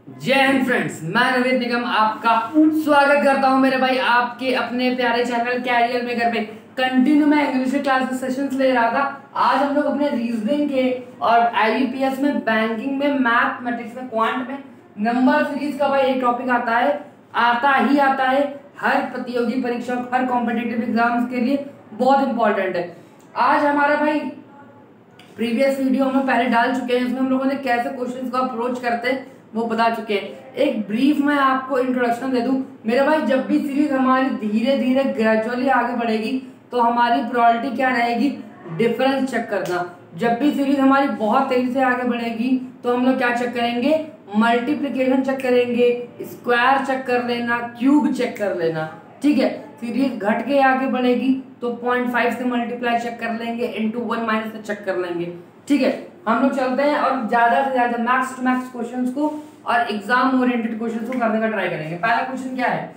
जय हिंद फ्रेंड्स, मैं नवीन निगम आपका स्वागत करता हूं मेरे भाई आपके अपने प्यारे चैनल कैरियर मेकर में। कंटिन्यू मैं इंग्लिश के क्लासेस सेशंस ले रहा था। आज हम लोग अपने रीजनिंग के और आईबीपीएस में, बैंकिंग में, मैथमेटिक्स में, क्वांट में नंबर सीरीज का भाई एक टॉपिक आता है हर प्रतियोगी परीक्षा, हर कॉम्पिटिटिव एग्जाम्स के लिए बहुत इंपॉर्टेंट है। आज हमारा भाई प्रीवियस वीडियो हम लोग पहले डाल चुके हैं, इसमें हम लोगों ने कैसे क्वेश्चंस को अप्रोच करते हैं वो बता चुके हैं। एक ब्रीफ मैं आपको इंट्रोडक्शन दे दूं मेरे भाई। जब भी सीरीज हमारी धीरे धीरे ग्रेजुअली आगे बढ़ेगी तो हमारी प्रायोरिटी क्या रहेगी? डिफरेंस चेक करना। जब भी सीरीज हमारी बहुत तेजी से आगे बढ़ेगी तो हम लोग क्या चेक करेंगे? मल्टीप्लिकेशन चेक करेंगे, स्क्वायर चेक कर लेना, क्यूब चेक कर लेना। ठीक है, सीरीज घट के आगे बढ़ेगी तो 0.5 से मल्टीप्लाई चेक कर लेंगे, इंटू 1 माइनस से चेक कर लेंगे। ठीक है, हम लोग चलते हैं और ज्यादा से ज्यादा मैक्स टू मैक्स क्वेश्चंस को और एग्जाम ओरिएंटेड क्वेश्चंस को करने का ट्राई करेंगे। पहला क्वेश्चन क्या है?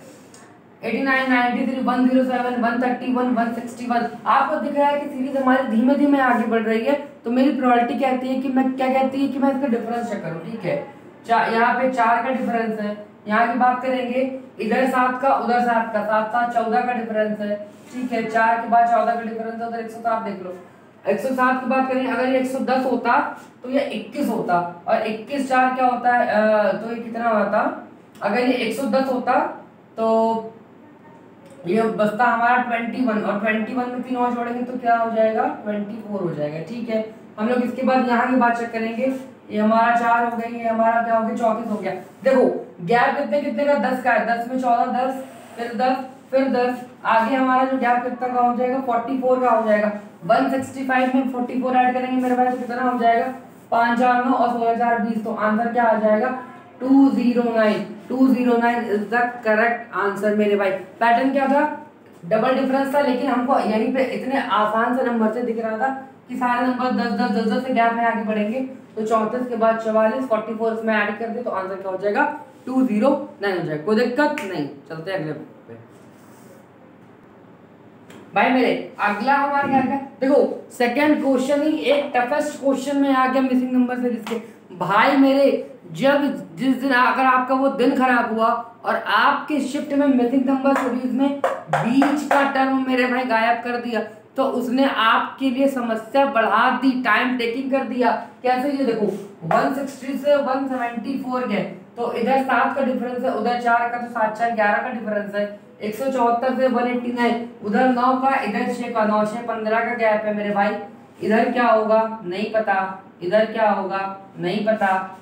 89, 93, 107, 131, 161। आपको दिख रहा है कि सीरीज हमारी धीमे धीमे आगे बढ़ रही है, तो मेरी प्रायोरिटी कहती है कि मैं इसका डिफरेंस चेक करूं। ठीक है, यहाँ पे 4 का डिफरेंस है, यहाँ की बात करेंगे इधर 7 का, उधर 7 का, 7 7 14 का डिफरेंस है। ठीक है, 4 के बाद 14 का डिफरेंस है, उधर 107 देख लो। 107 की बात करें, अगर ये 110 होता तो ये 21 होता, और 21 4 क्या होता है, तो ये कितना होता? अगर ये 110 होता तो ये बचता हमारा 21, और 21 में 3 और जोड़ेंगे तो क्या हो जाएगा? 24 हो जाएगा। ठीक है, हम लोग इसके बाद यहाँ की बात चेक करेंगे। ये हमारा 4 हो गई, ये हमारा क्या हो गया? 34 हो गया। देखो गैप कितने का? 10 का है। 10 में 14, 10 फिर 10 फिर 10, आगे हमारा जो गैप कितना का हो जाएगा? 44 का हो जाएगा। 165 में 44 ऐड करेंगे मेरे भाई तो कितना हो जाएगा? 5 4 9 और 16 4 20। तो आंसर क्या आ जाएगा? 209। 209 इज द करेक्ट आंसर मेरे भाई। पैटर्न क्या था? डबल डिफरेंस था, लेकिन हमको यहीं पे इतने आसान से नंबर से दिख रहा था कि सारे नंबर 10 10 10 10 से गैप में आगे बढ़ेंगे। तो 34 के बाद 44, 44 इसमें ऐड कर दे तो आंसर क्या हो जाएगा? 209 हो जाएगा। कोई दिक्कत नहीं, चलते हैं अगले पे भाई मेरे। अगला हमारा क्या है? देखो सेकंड क्वेश्चन ही एक टफेस्ट क्वेश्चन में आ गया मिसिंग नंबर से जिसके भाई मेरे। जिस दिन अगर आपका वो दिन खराब हुआ और आपके शिफ्ट में मिसिंग नंबर सीरीज में बीच का टर्म मेरे भाई गायब कर दिया तो उसने आपके लिए समस्या बढ़ा दी, टाइम टेकिंग कर दिया। कैसे? ये देखो 160 से 174 गए तो इधर 7 का डिफरेंस है, उधर 4 का, तो 7 4 11 का डिफरेंस है। 174 से 189, उधर 9 का, इधर 6 का, 9 6 15 का गैप है मेरे भाई। इधर क्या होगा? नहीं पता। इधर क्या होगा? नहीं पता।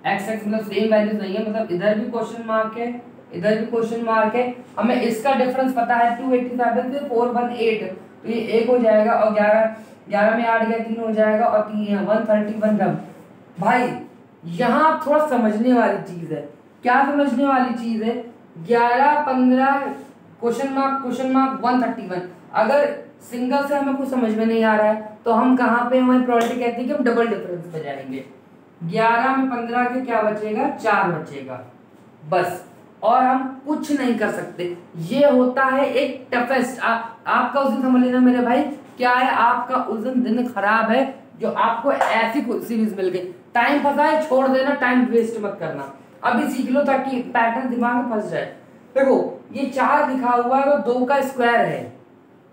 एक्स एक्स मतलब सेम वैल्यूज नहीं है, मतलब इधर भी क्वेश्चन मार्क है, इधर भी क्वेश्चन मार्क है। हमें इसका डिफरेंस पता है 287 से 418, तो ये 1 हो जाएगा, और 11 में 8 गया 3 हो जाएगा, और 3 131 डब। भाई यहाँ थोड़ा समझने वाली चीज है। क्या समझने वाली चीज है? 11 15 क्वेश्चन मार्क 131। अगर सिंगल से हमें कुछ समझ में नहीं आ रहा है तो हम कहाँ पे हमारी प्रायोरिटी कहती है कि हम डबल डिफरेंस पे जाएंगे। 11 में 15 के क्या बचेगा? 4 बचेगा बस, और हम कुछ नहीं कर सकते। ये होता है एक टफेस्ट। आपका उस दिन समझ लेना मेरे भाई, क्या है? आपका उस दिन खराब है जो आपको ऐसी सीरीज मिल गई। टाइम फंसा है, छोड़ देना, टाइम वेस्ट मत करना, अभी सीख लो ताकि पैटर्न दिमाग में फंस जाए। देखो ये 4 लिखा हुआ है तो 2 का स्क्वायर है,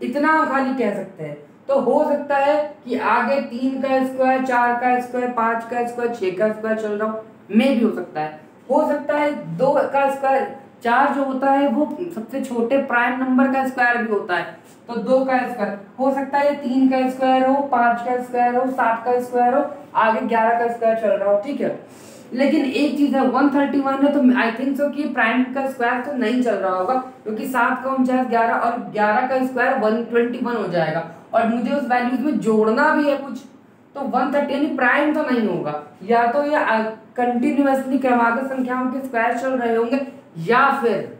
इतना हम खाली कह सकते हैं। तो हो सकता है कि आगे 3 का स्क्वायर, 4 का स्क्वायर, 5 का स्क्वायर, 6 का स्क्वायर चल रहा हो, में भी हो सकता है। हो सकता है 2 का स्क्वायर, 4 जो होता है वो सबसे छोटे प्राइम नंबर का स्क्वायर भी होता है, तो 2 का स्क्वायर हो सकता है। 3 का स्क्वायर हो, 5 का स्क्वायर हो, 7 का स्क्वायर हो, आगे 11 का स्क्वायर चल रहा हो। ठीक है, लेकिन एक चीज है 131 है तो आई थिंक सो कि प्राइम का स्क्वायर तो नहीं चल रहा होगा, क्योंकि 7 का 49 11 और 11 का स्क्वायर 121 हो जाएगा, और मुझे उस वैल्यूज में जोड़ना भी है कुछ, तो 130 यानी प्राइम तो नहीं होगा। या तो ये कंटिन्यूअसली क्रमागत संख्याओं के स्क्वायर चल रहे होंगे, या फिर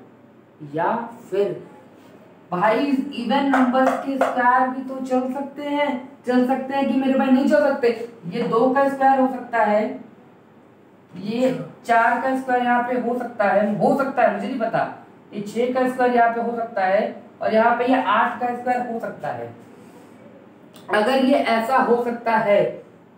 भाई इवन नंबर्स के स्क्वायर भी तो चल सकते हैं कि मेरे भाई नहीं चल सकते। ये 2 का स्क्वायर हो सकता है, ये 4 का स्क्वायर यहाँ पे हो सकता है मुझे नहीं पता, ये 6 का स्क्वायर यहाँ पे हो सकता है, और यहाँ पे ये 8 का स्क्वायर हो सकता है। अगर ये ऐसा हो सकता है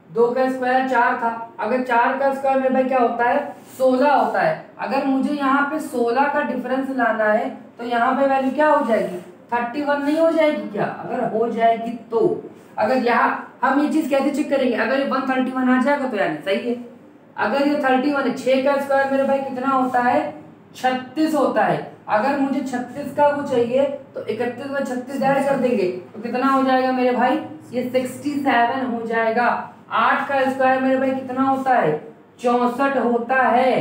2 का स्क्वायर 4 था, अगर 4 का स्क्वायर मेरे भाई क्या होता है 16 होता है। अगर मुझे यहाँ पे 16 का डिफरेंस लाना है तो यहाँ पे वैल्यू क्या हो जाएगी 31 नहीं हो जाएगी क्या? अगर हो जाएगी तो अगर यहाँ हम ये चीज कैसे चेक करेंगे, अगर ये 131 आ जाएगा तो यानी सही है। अगर ये 31 है, 6 का स्क्वायर मेरे भाई कितना होता है 36 होता है। अगर मुझे 36 का वो चाहिए तो 31 में 36 ऐड कर देंगे तो कितना हो जाएगा मेरे भाई ये 67 हो जाएगा। 8 का स्क्वायर मेरे भाई कितना होता है 64 होता है।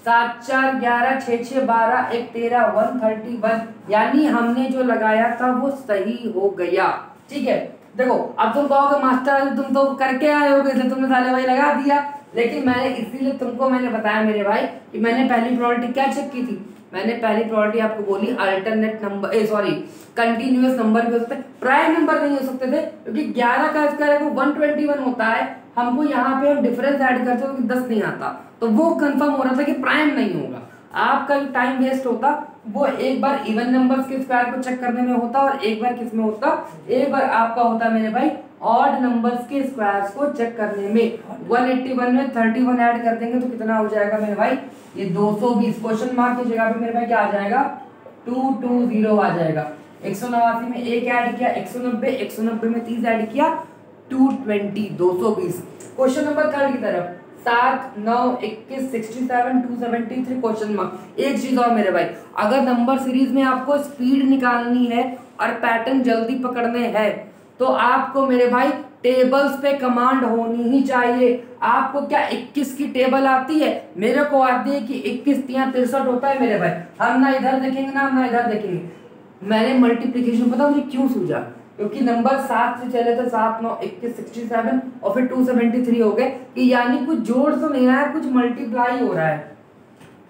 7 4 11 6 6 12 1 13 131 यानी हमने जो लगाया था वो सही हो गया। ठीक है, देखो अब तुम कहोगे मास्टर तुम तो करके आए होगे इसलिए तुमने साले भाई लगा दिया, लेकिन मैंने इसीलिए तुमको मैंने बताया मेरे भाई कि मैंने पहली प्रोबेबिलिटी क्या चेक की थी। मैंने पहली प्रोबेबिलिटी आपको बोली alternate number sorry continuous number भी हो सकते हैं, प्राइम नंबर नहीं हो सकते थे क्योंकि 11 का स्क्वायर वो 121 होता है। हमको यहाँ पे हम डिफरेंस ऐड करते हो कि 10 नहीं आता, तो वो कंफर्म हो रहा था कि प्राइम नहीं होगा। आपका जो टाइम वेस्ट होता वो एक बार इवन नंबर्स के स्क्वायर को चेक करने में होता और एक बार किस में होता, एक बार आपका होता मेरे भाई ऑड नंबर्स के स्क्वायर्स को चेक करने में। 181 में 31 ऐड कर देंगे तो कितना हो जाएगा मेरे भाई ये 220। क्वेश्चन मार्क की जगह पे मेरे भाई क्या आ जाएगा 220 आ जाएगा। 189 में 1 ऐड किया 190, 190 में 30 ऐड किया 220 220। क्वेश्चन नंबर 3 की तरफ 7 9 21 67 273 क्वेश्चन मार्क। एक चीज और मेरे भाई, अगर नंबर सीरीज में आपको स्पीड निकालनी है और पैटर्न जल्दी पकड़ने हैं तो आपको मेरे भाई टेबल्स पे कमांड होनी ही चाहिए। आपको क्या 21 की टेबल आती है? मेरे को आती है कि 21 3 63 होता है मेरे भाई। हम ना इधर देखेंगे ना इधर देखेंगे। मैंने मल्टीप्लिकेशन पता मुझे क्यों सूझा, क्योंकि नंबर 7 से चले थे 7 9 21 67 और फिर 273 हो गए कि यानी कुछ जोड़ तो नहीं रहा है, कुछ मल्टीप्लाई हो रहा है।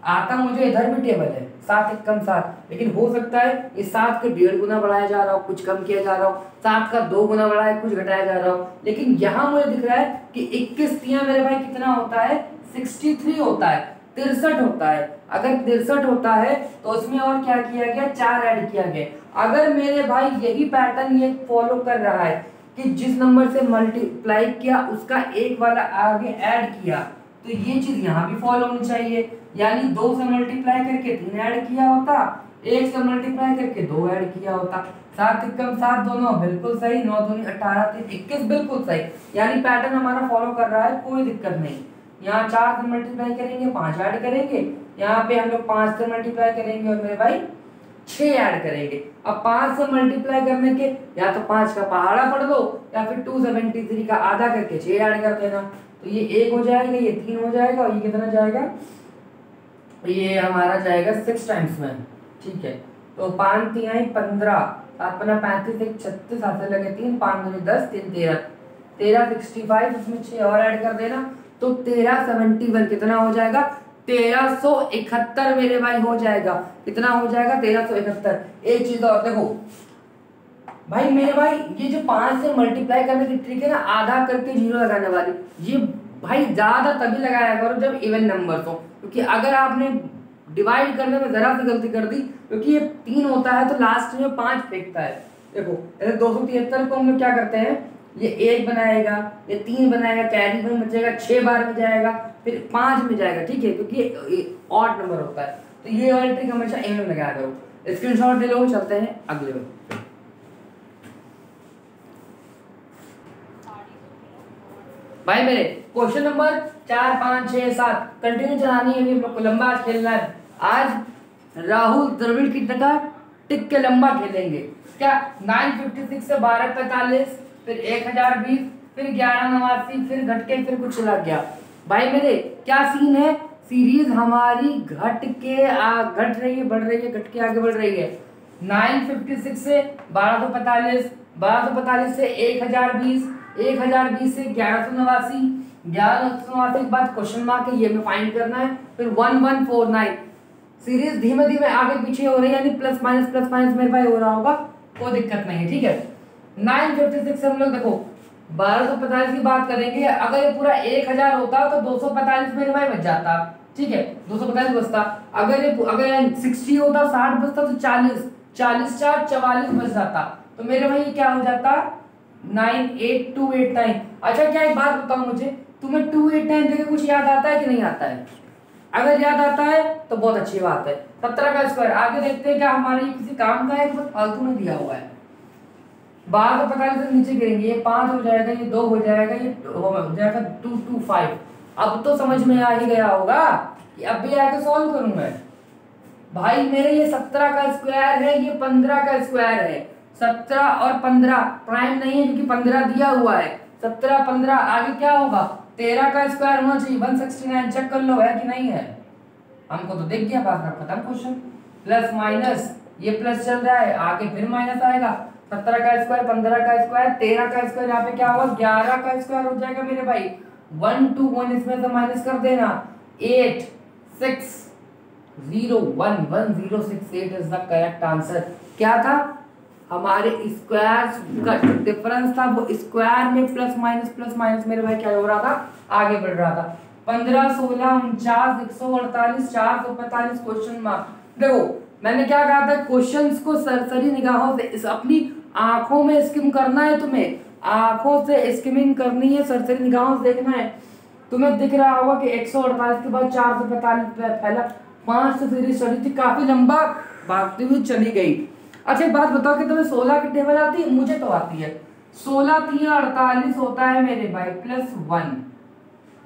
आता मुझे इधर भी टेबल है 7 1 कम 7, लेकिन हो सकता है ये 7 के 1.5 गुना बढ़ाया जा रहा हो, कुछ कम किया जा रहा हो, 7 का 2 गुना बढ़ाया कुछ घटाया जा रहा हो। लेकिन यहाँ मुझे दिख रहा है कि 21 तिया मेरे भाई कितना होता है 63 होता है, 63 होता है। अगर 63 होता है तो उसमें और क्या किया गया 4 ऐड किया गया। अगर मेरे भाई यही पैटर्न ये फॉलो कर रहा है कि जिस नंबर से मल्टीप्लाई किया उसका एक वाला आगे ऐड किया, तो ये चीज यहाँ भी फॉलो होनी चाहिए। यानी 2 से मल्टीप्लाई करके 3 ऐड किया होता, 1 से मल्टीप्लाई करके 2 ऐड किया होता। 7 कम 7 दोनों बिल्कुल सही, 9 दूनी 18 3 21 बिल्कुल सही। यानी पैटर्न हमारा फॉलो कर रहा है, कोई दिक्कत नहीं। यहाँ 4 से मल्टीप्लाई करेंगे 5 ऐड करेंगे, यहाँ पे हम लोग 5 से मल्टीप्लाई करेंगे और मेरे भाई 6 ऐड करेंगे। अब 5 से मल्टीप्लाई करने के या तो 5 का पहाड़ा पढ़ दो या फिर 273 का आधा करके 6 ऐड कर देना, तो ये 1 हो जाएगा, ये 3 हो जाएगा और ये कितना जाएगा, ये हमारा जाएगा 6 टाइम्स में। ठीक है, तो 5 3 15 7 5 35 1 36 हाथ से लगे 3 5 दूनी 10 3 13 13 65, उसमें 6 और ऐड कर देना तो 1371 कितना हो जाएगा 1371 मेरे भाई हो जाएगा। कितना हो जाएगा 1371। एक चीज और देखो भाई मेरे भाई, ये जो 5 से मल्टीप्लाई करने की ट्रिक है ना, आधा करके 0 लगाने वाली, ये भाई ज्यादा तभी लगाया करो जब इवन नंबर्स हो, क्योंकि अगर आपने डिवाइड करने में जरा सी गलती कर दी, क्योंकि ये 3 होता है तो लास्ट में 5 फेंकता है। देखो जैसे 273 को हम लोग क्या करते हैं, ये 1 बनाएगा, ये 3 बनाएगा, कैरी में बचेगा, 6 बार में जाएगा, फिर 5 में जाएगा। ठीक है, क्योंकि ये ऑड नंबर होता है, तो ये वाली ट्रिक हमेशा एम में लगाया करो। स्क्रीनशॉट ले लो, चलते हैं अगले में। भाई मेरे क्वेश्चन नंबर 4 5 6 7 कंटिन्यू चलानी है, हम लोग को लंबा आज खेलना है। आज राहुल द्रविड़ की टक्कर टिक के लंबा खेलेंगे क्या। 956 से 1245 फिर 1020 फिर 1189 फिर घट के फिर कुछ लग गया। भाई मेरे क्या सीन है, सीरीज हमारी घट रही है, बढ़ रही है, घट के आगे बढ़ रही है। 956 से 1245, 1245 से 1020, 1020 से 1189, 1189 के बाद क्वेश्चन मार्क है, ये हमें फाइंड करना है। फिर 1149 सीरीज धीमे धीमे आगे पीछे हो रही है, यानी प्लस माइनस मेरे भाई हो रहा होगा, कोई दिक्कत नहीं है। ठीक है, 956 से हम लोग देखो 1245 की बात करेंगे। अगर ये पूरा 1000 होता तो 245 मेरे भाई बच जाता। ठीक है, 245 बचता। अगर 60 होता 60 बचता तो 40 40 4 44 बच जाता। तो मेरे भाई क्या हो जाता 98289। अच्छा क्या एक बात बताओ मुझे, तुम्हें 2 8 9 देखे कुछ याद आता है कि नहीं आता है? अगर याद आता है तो बहुत अच्छी बात है। 17 का स्क्वायर, आगे देखते हैं क्या हमारे किसी काम का है कि फालतू में दिया हुआ है। 12 को 45 से नीचे गिरेंगे, ये 5 हो जाएगा, ये 2 हो जाएगा, ये हो जाएगा 2 2 5। अब तो समझ में आ ही गया होगा कि अब भी आके सॉल्व करूंगा भाई। मेरे ये 17 का स्क्वायर है, ये 15 का स्क्वायर है। 17 और 15 प्राइम नहीं है क्योंकि 15 दिया हुआ है। 17 15 आगे क्या होगा, 13 का स्क्वायर होना चाहिए 169। चेक कर लो है कि नहीं है, हमको तो दिख गया, बात का खत्म क्वेश्चन। प्लस माइनस, ये प्लस चल रहा है, आगे फिर माइनस आएगा। 17 का स्क्वायर 15 का स्क्वायर 13 का स्क्वायर, यहाँ पे क्या होगा 11 का स्क्वायर हो जाएगा मेरे भाई। 1 2 1 इसमें से माइनस कर देना, 8 6 0 1 1 0 6 8 इज द करेक्ट आंसर। क्या था हमारे स्क्वायर्स का डिफरेंस था, वो स्क्वायर में प्लस माइनस मेरे भाई क्या हो रहा था, आगे बढ़ रहा था। 15 16 49 148 445 क्वेश्चन मार्क। देखो मैंने क्या कहा था, क्वेश्चंस को सरसरी निगाहों से इस अपनी आंखों में स्किम करना है, तुम्हें आंखों से स्किमिंग करनी है, सरसरी निगाहों से देखना है। तुम्हें दिख रहा होगा कि 148 के बाद 445 पहला 5 से सीरीज चली थी, काफी लंबा भागती हुई चली गई। अच्छा एक बात बताओ कि तुम्हें 16 की टेबल आती है? मुझे तो आती है। 16 3 48 होता है मेरे भाई प्लस 1।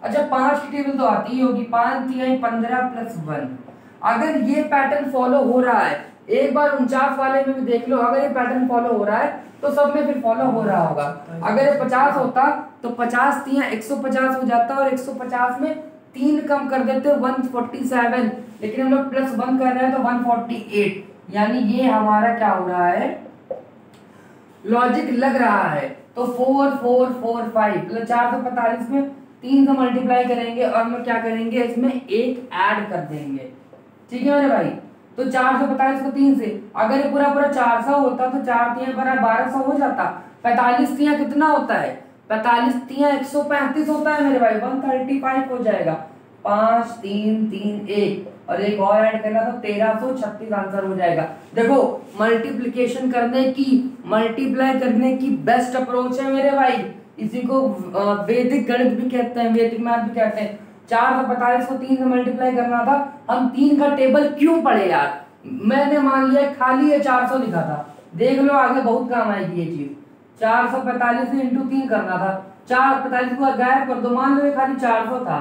अच्छा 5 की टेबल तो आती ही होगी, 5 3 15 प्लस 1। अगर ये पैटर्न फॉलो हो रहा है, एक बार 49 वाले में भी देख लो, अगर ये पैटर्न फॉलो हो रहा है तो सब में फिर फॉलो हो रहा होगा। अगर ये 50 होता तो 50 3 150 हो जाता, और 150 में 3 कम कर देते 147, लेकिन हम लोग प्लस 1 कर रहे हैं तो 148, यानी ये हमारा क्या हो रहा है, लॉजिक लग रहा है। तो 4 4 4 5 मतलब 445 में 3 से मल्टीप्लाई करेंगे और हम क्या करेंगे, इसमें 1 ऐड कर देंगे। ठीक है मेरे भाई, तो 445 को 3 से, अगर ये पूरा पूरा 400 होता तो 4 3 1200 हो जाता। 45 3 कितना होता है, 45 3 135 होता है मेरे भाई, 135 हो जाएगा। 5 3 3 1 और एक और ऐड करना तो 1336 आंसर हो जाएगा। देखो मल्टीप्लिकेशन करने की, मल्टीप्लाई करने की बेस्ट अप्रोच है मेरे भाई, इसी को वैदिक गणित भी कहते हैं, वैदिक मैथ भी कहते हैं। 445 को 3 से मल्टीप्लाई करना था, हम 3 का टेबल क्यों पढ़े यार, मैंने मान लिया खाली ये 400 लिखा था, देख लो आगे बहुत काम आएगी ये चीज। 445 से इंटू 3 करना था, 445 को गायब कर दो, मान लो ये खाली 400 था,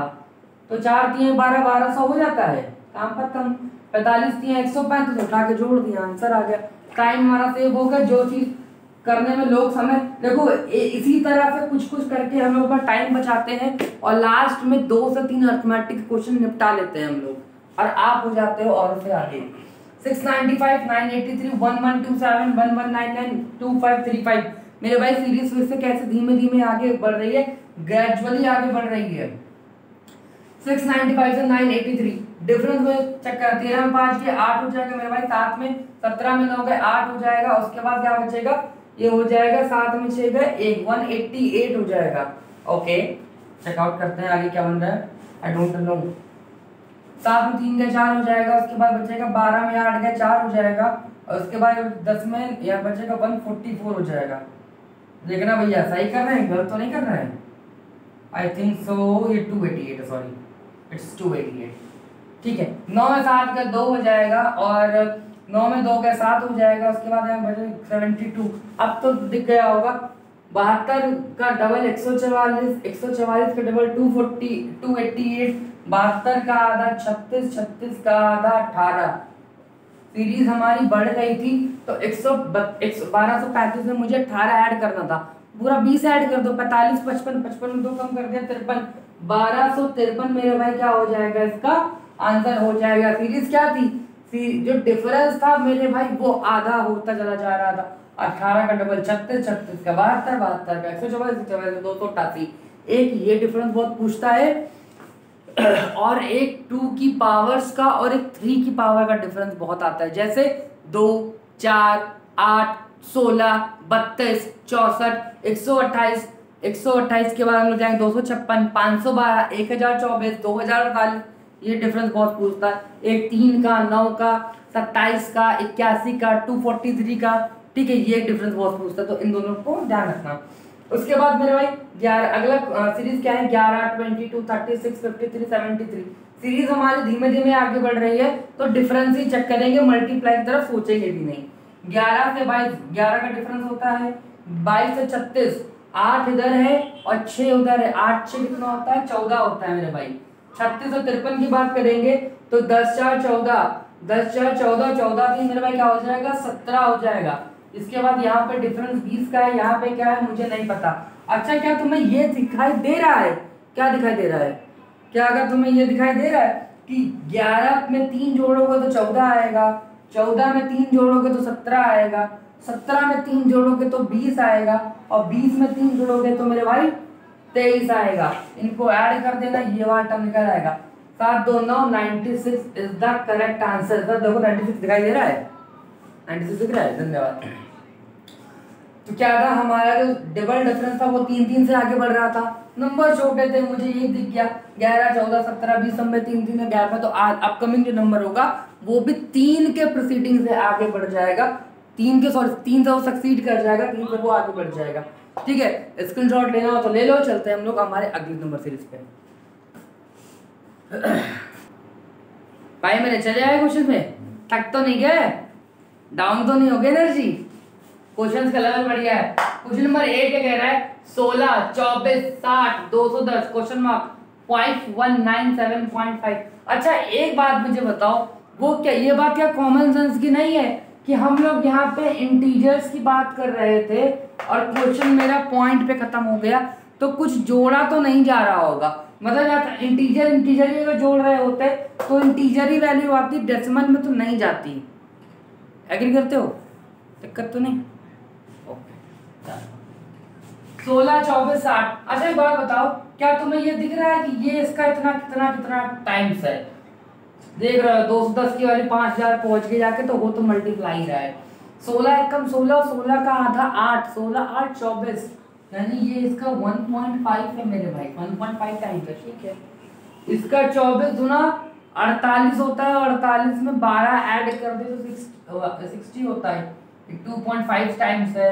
तो 4 3 12 1200 हो जाता है, काम खत्म। 45 3 135 उठा के जोड़ दिया, आंसर आ गया, टाइम हमारा सेव हो गया। जो चीज करने में लोग समय, देखो इसी तरह से कुछ कुछ करके हम लोग अपना टाइम बचाते हैं और लास्ट में 2 से 3 अरिथमेटिक क्वेश्चन निपटा लेते हैं हम लोग, और आप हो जाते हो और से आगे। 695 983 1127 1199 2535 मेरे भाई सीरीज फिर से कैसे धीमे धीमे आगे बढ़ रही है, ग्रेजुअली आगे बढ़ रही है। 695 से 983 डिफरेंस में चेक कर, 13 में 5 के 8 हो जाएगा मेरे भाई, 7 में 17 में 9 गए 8 हो जाएगा, उसके बाद क्या बचेगा, ये हो जाएगा 7 में 6 गए 1 188 हो जाएगा। ओके चेकआउट करते हैं आगे क्या बन रहा है, आई डोंट नो। 7 में 3 गए 4 हो जाएगा, उसके बाद बचेगा 12 में 8 गए 4 हो जाएगा, और उसके बाद 10 में यहाँ बचेगा 144 हो जाएगा। देखना भैया सही कर रहे हैं, गलत तो नहीं कर रहे हैं, आई थिंक सो ये 288 सॉरी इट्स 288। ठीक है 9 में 7 का 2 हो जाएगा, और 9 में 2 का 7 हो जाएगा, उसके बाद यहाँ बचेगा 72। अब तो दिख गया होगा, 72 का डबल 144, 144 का डबल 288, 72 का आधा 36, 36 का आधा 18। सीरीज हमारी बढ़ रही थी तो 1235 में मुझे 18 ऐड करना था, पूरा 20 ऐड कर दो, 45 55 55 में 2 कम कर दिया 53, 1253 मेरे भाई क्या हो जाएगा, इसका आंसर हो जाएगा। सीरीज क्या थी, जो डिफरेंस था मेरे भाई वो आधा होता चला जा रहा था। 18 का डबल 36, 36 का 72, 72 का 144, 288। एक ये डिफरेंस बहुत पूछता है, और एक 2 की पावर्स का और एक 3 की पावर का डिफरेंस बहुत आता है, जैसे 2 4 8 16 32 64 128, 128 के बाद हम लोग जाएंगे 256 512 1024 2048। ये डिफरेंस बहुत पूछता है, एक 3 का 9 का 27 का 81 का 243 का। ठीक है ये डिफरेंस बहुत पूछता है, तो इन दोनों को ध्यान रखना। उसके बाद मेरे भाई 11 अगला सीरीज क्या है, 11, 22, 36, 53, 73। सीरीज हमारी धीमे धीमे आगे बढ़ रही है, तो डिफरेंस ही चेक करेंगे, मल्टीप्लाई की तरफ सोचेंगे भी नहीं। 11 से 22, 11 का डिफरेंस होता है 22 से 36, 8 इधर है और 6 उधर है, 8 6 कितना होता है, 14 होता है मेरे भाई। 36 और 53 की बात करेंगे तो 10 4 14, 10 4 14, 14 3 मेरे भाई क्या हो जाएगा, 17 हो जाएगा। इसके बाद यहाँ पे डिफरेंस 20 का है, यहाँ पे क्या है मुझे नहीं पता। अच्छा क्या तुम्हें ये दिखाई दे रहा है, क्या दिखाई दे रहा है, क्या अगर तुम्हें ये दिखाई दे रहा है कि 11 में 3 जोड़ोगे तो 14 आएगा, 14 में 3 जोड़ोगे तो 17 आएगा, 17 में 3 जोड़ोगे तो 20 आएगा, और 20 में 3 जोड़ोगे तो मेरे भाई 23 आएगा। इनको ऐड कर देना, ये वाला टर्म निकल आएगा। 7 2 9, 96 इज द करेक्ट आंसर। तो देखो 96 दिखाई दे रहा है, 96 दिख रहा है, धन्यवाद। तो क्या था हमारा जो डबल डिफरेंस था वो 3 3 से आगे बढ़ रहा था, नंबर छोटे थे, मुझे ये दिख गया 11 14 17 20 सब में 3 3 का गैप है, तो अपकमिंग जो नंबर होगा वो भी 3 के प्रोसीडिंग से आगे बढ़ जाएगा, 3 के सॉरी 3 से वो सक्सीड कर जाएगा, 3 से वो आगे बढ़ जाएगा। ठीक है, स्क्रीनशॉट लेना हो तो ले लो। चलते हैं हम लोग हमारे अगले नंबर सीरीज पे। भाई मेरे चले आए क्वेश्चन में, थक तो नहीं गए, डाउन तो नहीं हो गए एनर्जी, क्वेश्चन का लेवल बढ़िया है। क्वेश्चन नंबर 8 क्या कह रहा है, 16 24 60 210 क्वेश्चन मार्क 5197.5। अच्छा एक बात मुझे बताओ, वो क्या ये बात क्या कॉमन सेंस की नहीं है कि हम लोग यहाँ पे इंटीजर्स की बात कर रहे थे और क्वेश्चन मेरा पॉइंट पे खत्म हो गया, तो कुछ जोड़ा तो नहीं जा रहा होगा, मतलब इंटीजर इंटीजर ही अगर जोड़ रहे होते तो इंटीजर ही वैल्यू आती, डेसिमल में तो नहीं जाती। एग्री करते हो, दिक्कत तो नहीं? 16 24 60। अच्छा एक बात बताओ, क्या तुम्हें ये दिख रहा है कि ये इसका इतना कितना कितना टाइम्स है, देख रहे हो 210 की वाली 5000 पहुंच के जाके, तो वो तो मल्टीप्लाई रहा है। 16 एकम 16, 16 का आधा 8, 16 8 24, यानी ये इसका 1.5 है मेरे भाई, 1.5 टाइम्स है। ठीक है, इसका 24 गुना 48 होता है, 48 में 12 ऐड कर दे तो 60 होता है, 2.5 टाइम्स है।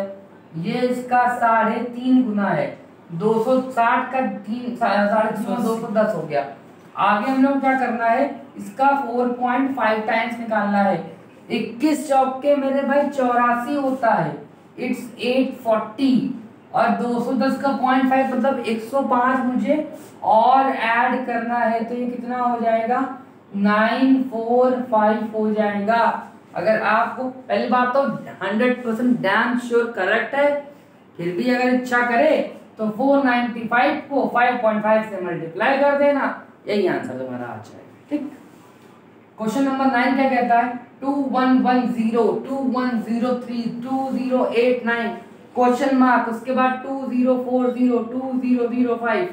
ये इसका 3.5 गुना है, 260 का 3 3.5 210 हो गया। आगे हम लोग क्या करना है, इसका 4.5 टाइम्स निकालना है। 21 चौके मेरे भाई 84 होता है, इट्स 840, और 210 का 0.5 मतलब 105 मुझे और ऐड करना है, तो ये कितना हो जाएगा, 945 हो जाएगा। अगर आपको पहली बात तो 100% डैम श्योर करेक्ट है, फिर भी अगर इच्छा करे तो 495 को 5.5 से मल्टीप्लाई कर देना, यही आंसर तुम्हारा आ जाएगा। ठीक, क्वेश्चन नंबर 9 क्या कहता है, 2110 2103 2089 क्वेश्चन मार्क, उसके बाद 2040 2005,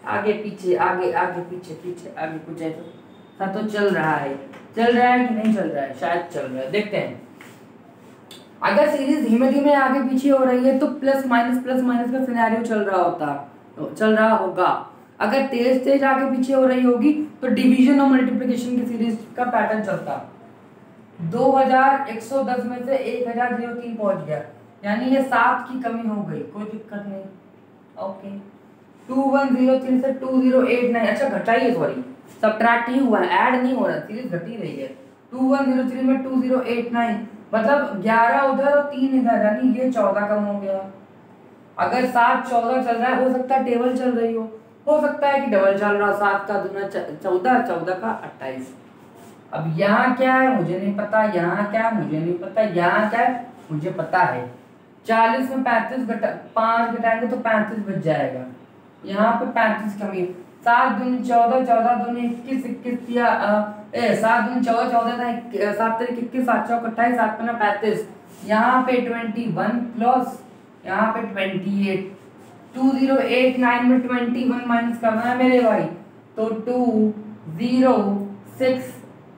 आगे पीछे आगे आगे पीछे पीछे आगे कुछ ऐसा तो चल रहा है कि नहीं चल रहा है, शायद चल रहा है, देखते हैं। अगर सीरीज धीमे धीमे आगे पीछे हो रही है तो प्लस माइनस का सिनेरियो चल रहा होगा। अगर तेज तेज आगे पीछे हो रही होगी तो डिवीजन और मल्टीप्लिकेशन की सीरीज का पैटर्न चलता। 2110 में से 1003 पहुंच गया, यानी ये 7 की कमी हो गई, कोई दिक्कत नहीं। ओके, 2103 से 2089, अच्छा घटाइए, सॉरी सबट्रैक्ट नहीं हुआ है, ऐड नहीं हो रहा, सीरीज घटी रही है। 2103 में 2089 मतलब 11 उधर और 3 इधर, यानी ये 14 कम हो गया। अगर 7 14 चल रहा है, हो सकता है टेबल चल रही हो सकता है कि डबल चल रहा, 7 का दूना 14, 14 का 28। अब यहाँ क्या है मुझे नहीं पता, यहाँ क्या है मुझे नहीं पता, यहाँ क्या है मुझे पता है। 40 में 5 घटाएंगे तो 35 बच जाएगा, यहाँ पे 35 कमी। 7 दूनी 14, 14 दूनी 21, 21 या 7 दूनी 14, 14 7 तरीके 21, 7 चौक 28, 7 पन्ना 35, यहाँ पे 21 प्लस यहाँ पे 28। 2089 में 21 माइनस करना है मेरे भाई, तो 2 0 6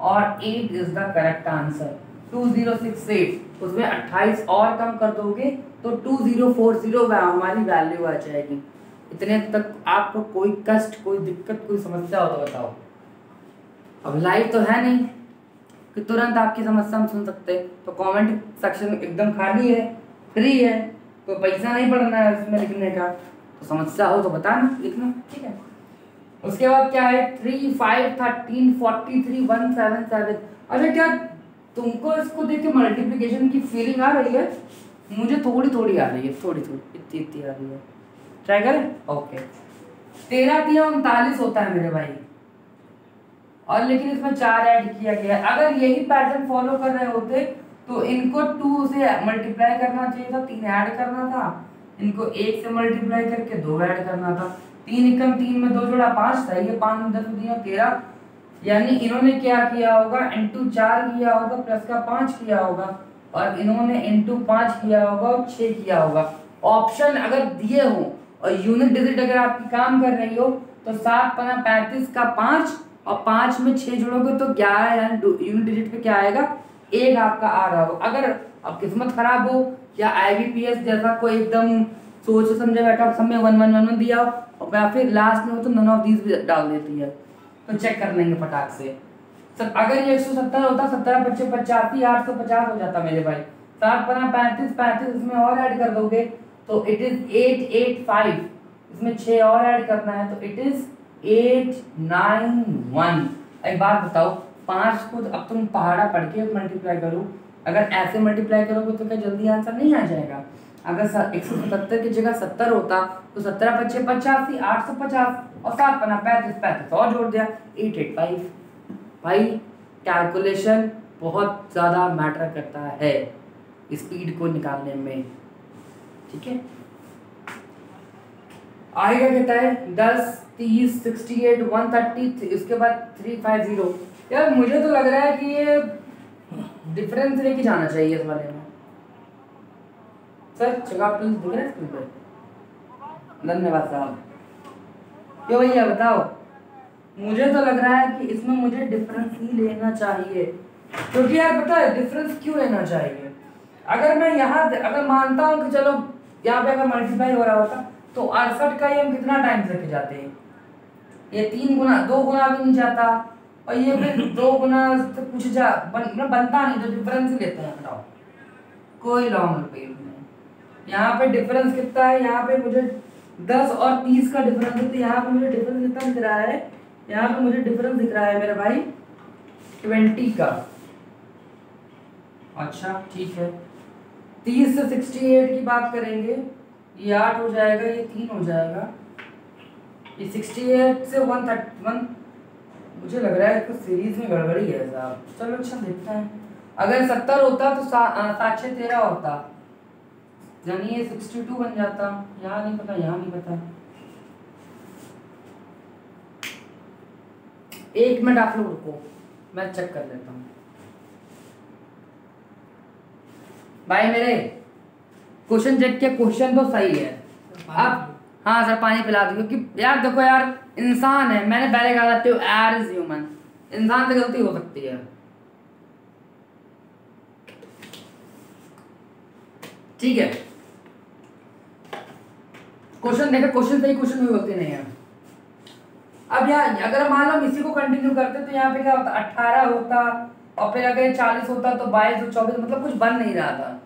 और 8 इज द करेक्ट आंसर। 2068, उसमें 28 और कम कर दोगे तो 2040 हमारी वैल्यू आ जाएगी। इतने तक आपको कोई कष्ट, कोई दिक्कत, कोई समस्या हो तो बताओ। अब लाइव तो है नहीं कि तुरंत आपकी समस्या हम सुन सकते, तो कमेंट सेक्शन एकदम खाली है, फ्री है, तो पैसा नहीं पड़ना है उसमें लिखने का, तो समस्या हो तो बताना, लिखना, ठीक है। उसके बाद क्या है 3 5 13 43 177। अच्छा क्या तुमको इसको देख के मल्टीप्लिकेशन की फीलिंग आ रही है? मुझे थोड़ी थोड़ी आ रही है, थोड़ी थोड़ी, इतनी इतनी आ रही है। ट्राई करें, ओके। 13 3 39 होता है मेरे भाई, और लेकिन इसमें 4 ऐड किया गया है। अगर यही पैटर्न फॉलो कर रहे होते तो इनको 2 से मल्टीप्लाई करना चाहिए था, 3 ऐड करना था, इनको 1 से मल्टीप्लाई करके 2 ऐड करना था। 3 एकम 3 में 2 जोड़ा 5 था, ये 5 10 3 13, यानी इन्होंने क्या किया होगा इंटू 4 किया होगा, प्लस का 5 किया होगा, और इन्होंने इंटू 5 किया होगा और 6 किया होगा। ऑप्शन अगर दिए हो और यूनिट डिजिट अगर आपकी काम कर रही हो तो 7 पना 35 का 5 और 5 में 6 जोड़ोगे तो 11, यानी यूनिट डिजिट पे क्या आएगा 1 आपका आ रहा हो। अगर अब किस्मत खराब हो या IBPS जैसा कोई एकदम सोच समझे बैठा सब में 1 1 1 1 दिया हो और या फिर लास्ट में हो तो नन ऑफ दीज भी डाल देती है, तो चेक कर लेंगे फटाक से। अगर ये 170 होता 17 25 85 850 हो जाता मेरे भाई। 7 पना 35 35 इसमें और ऐड कर दोगे तो इट इज 885, इसमें 6 और ऐड करना है तो इट इज 891। एक बात बताओ 5 को अब तुम पहाड़ा पढ़ के मल्टीप्लाई करो, अगर ऐसे मल्टीप्लाई करोगे तो क्या जल्दी आंसर नहीं आ जाएगा? अगर 177 की जगह 70 होता तो 17 25 85 850 और 7 पना 35 35 और जोड़ दिया 885। भाई कैलकुलेशन बहुत ज़्यादा मैटर करता है स्पीड को निकालने में, ठीक है। आगे क्या कहता है 10 30 68 130, इसके बाद 350। यार मुझे तो लग रहा है कि ये डिफरेंस लेके जाना चाहिए इस वाले में। सर जगह प्लीज दिख रहा है स्क्रीन पे? धन्यवाद साहब। क्यों भैया बताओ, मुझे तो लग रहा है कि इसमें मुझे डिफरेंस ही लेना चाहिए, क्योंकि यार पता है डिफरेंस क्यों लेना चाहिए? अगर मैं यहाँ अगर मानता हूँ कि चलो यहाँ पे अगर मल्टीप्लाई हो रहा होता तो 68 का ये हम कितना टाइम लेके जाते हैं, ये 3 गुना 2 गुना भी नहीं जाता, और ये फिर 2 गुना तो कुछ बनता नहीं, तो डिफरेंस ही लेते हैं। बताओ कोई लॉन्ग पेज नहीं। यहाँ पे डिफरेंस कितना है, यहाँ पे मुझे 10 और 30 का डिफरेंस है, तो यहाँ पे मुझे डिफरेंस कितना दिख रहा है, यहाँ पे मुझे डिफरेंस दिख रहा है मेरे भाई 20 का। अच्छा ठीक है, 30 से 68 की बात करेंगे, ये 8 हो जाएगा, ये 3 हो जाएगा, ये 68 से 131। मुझे लग रहा है कि सीरीज में गड़बड़ी है साहब। चलो अच्छा देखते हैं। अगर 70 होता तो 7 6 13 होता, यानी ये 62 बन जाता। यहाँ नहीं पता, यहाँ नहीं पता। 1 मिनट आप लोग रुको, मैं चेक कर लेता हूँ। भाई मेरे क्वेश्चन चेक किया, क्वेश्चन तो सही है। अब हाँ सर पानी पिला दो, क्योंकि यार देखो यार इंसान है, मैंने पहले कहा था टू एर इज ह्यूमन, इंसान से गलती हो सकती है, ठीक है। क्वेश्चन देखो, क्वेश्चन सही, क्वेश्चन में गलती नहीं है। अब यार अगर मान लो हम इसी को कंटिन्यू करते तो यहाँ पे क्या होता 18 होता, और फिर अगर 40 होता तो 22 और 24, मतलब कुछ बन नहीं रहा था।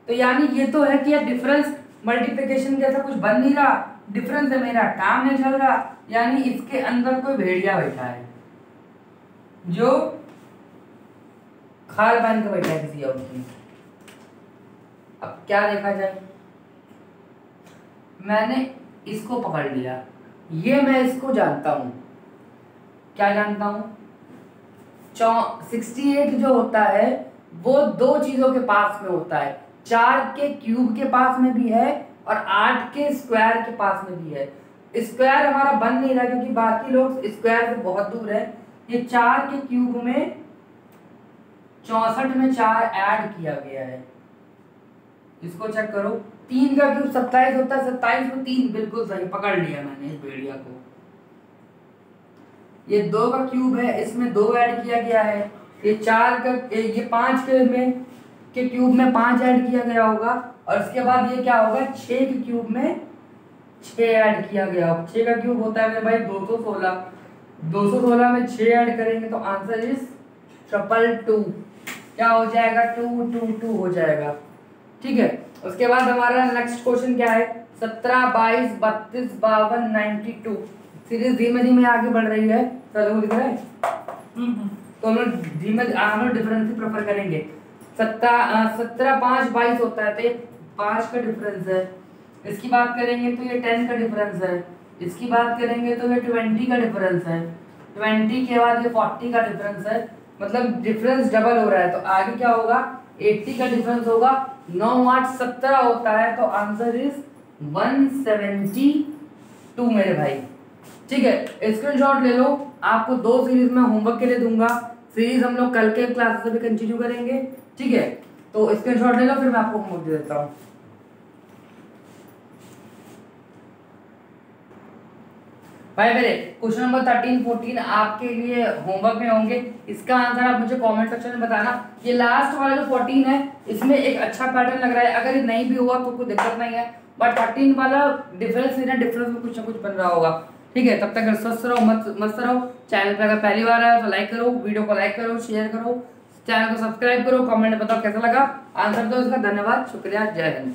तो यानी ये तो है कि यार डिफरेंस मल्टीप्लिकेशन जैसा कुछ बन नहीं रहा, डिफरेंस है मेरा काम नहीं चल रहा, यानी इसके अंदर कोई भेड़िया बैठा है जो खाल पहन के बैठा है किसी और की। अब क्या देखा जाए, मैंने इसको पकड़ लिया, ये मैं इसको जानता हूं, क्या जानता हूं 68 जो होता है वो 2 चीजों के पास में होता है, 4 के क्यूब के पास में भी है और 8 के स्क्वायर के पास में भी है। स्क्वायर हमारा बन नहीं रहा क्योंकि बाकी लोग स्क्वायर से बहुत दूर है। ये 4 के क्यूब में 64 में 4 ऐड किया गया है, इसको चेक करो। 3 का क्यूब 27 होता है, 27 में 3, बिल्कुल सही पकड़ लिया मैंने इस भेड़िया को। ये 2 का क्यूब है, इसमें 2 ऐड किया गया है। ये 4 का, ये 5 के क्यूब में 5 ऐड किया गया होगा, और इसके बाद ये क्या होगा 6 के क्यूब में 6 ऐड किया गया होगा। 6 का क्यूब होता है मेरे भाई 216, 216 में 6 ऐड करेंगे तो आंसर इज 222, क्या हो जाएगा 222 हो जाएगा, ठीक है। उसके बाद हमारा नेक्स्ट क्वेश्चन क्या है, 17, 22, 32, 52, 92। सीरीज धीमे धीमे आगे बढ़ रही है, चलो दिख रहा है। तो हम लोग डिफरेंस ही प्रेफर करेंगे। 17, 5, 22 होता है तो ये 5 का डिफरेंस है। इसकी बात करेंगे तो ये 10 का डिफरेंस है। इसकी बात करेंगे तो ये 20 का डिफरेंस है। 20 के बाद ये 40 का डिफरेंस है, मतलब डिफरेंस डबल हो रहा है। तो आगे क्या होगा, 80 का डिफरेंस होगा। 9, 8, 17 होता है, तो आंसर इज 172 मेरे भाई। ठीक है, स्क्रीनशॉट ले लो। आपको 2 सीरीज में होमवर्क के लिए दूंगा। सीरीज हम लोग कल के क्लास से भी कंटिन्यू करेंगे। ठीक है, तो स्क्रीनशॉट ले लो, फिर मैं आपको होमवर्क दे देता हूँ। भाई मेरे क्वेश्चन नंबर 13, 14 आपके लिए होमवर्क में होंगे। इसका आंसर आप मुझे कमेंट सेक्शन में बताना। ये लास्ट वाला जो 14 है, इसमें एक अच्छा पैटर्न लग रहा है। अगर ये नहीं भी हुआ तो कोई दिक्कत नहीं है, बट 13 वाला डिफरेंस में कुछ ना कुछ बन रहा होगा। ठीक है, तब तक स्वस्थ रहो, मस्त रहो। चैनल पर अगर पहली बार आया तो लाइक करो, वीडियो को लाइक करो, शेयर करो, चैनल को सब्सक्राइब करो, कमेंट में बताओ कैसा लगा, आंसर दो इसका। धन्यवाद, शुक्रिया, जय हिंद।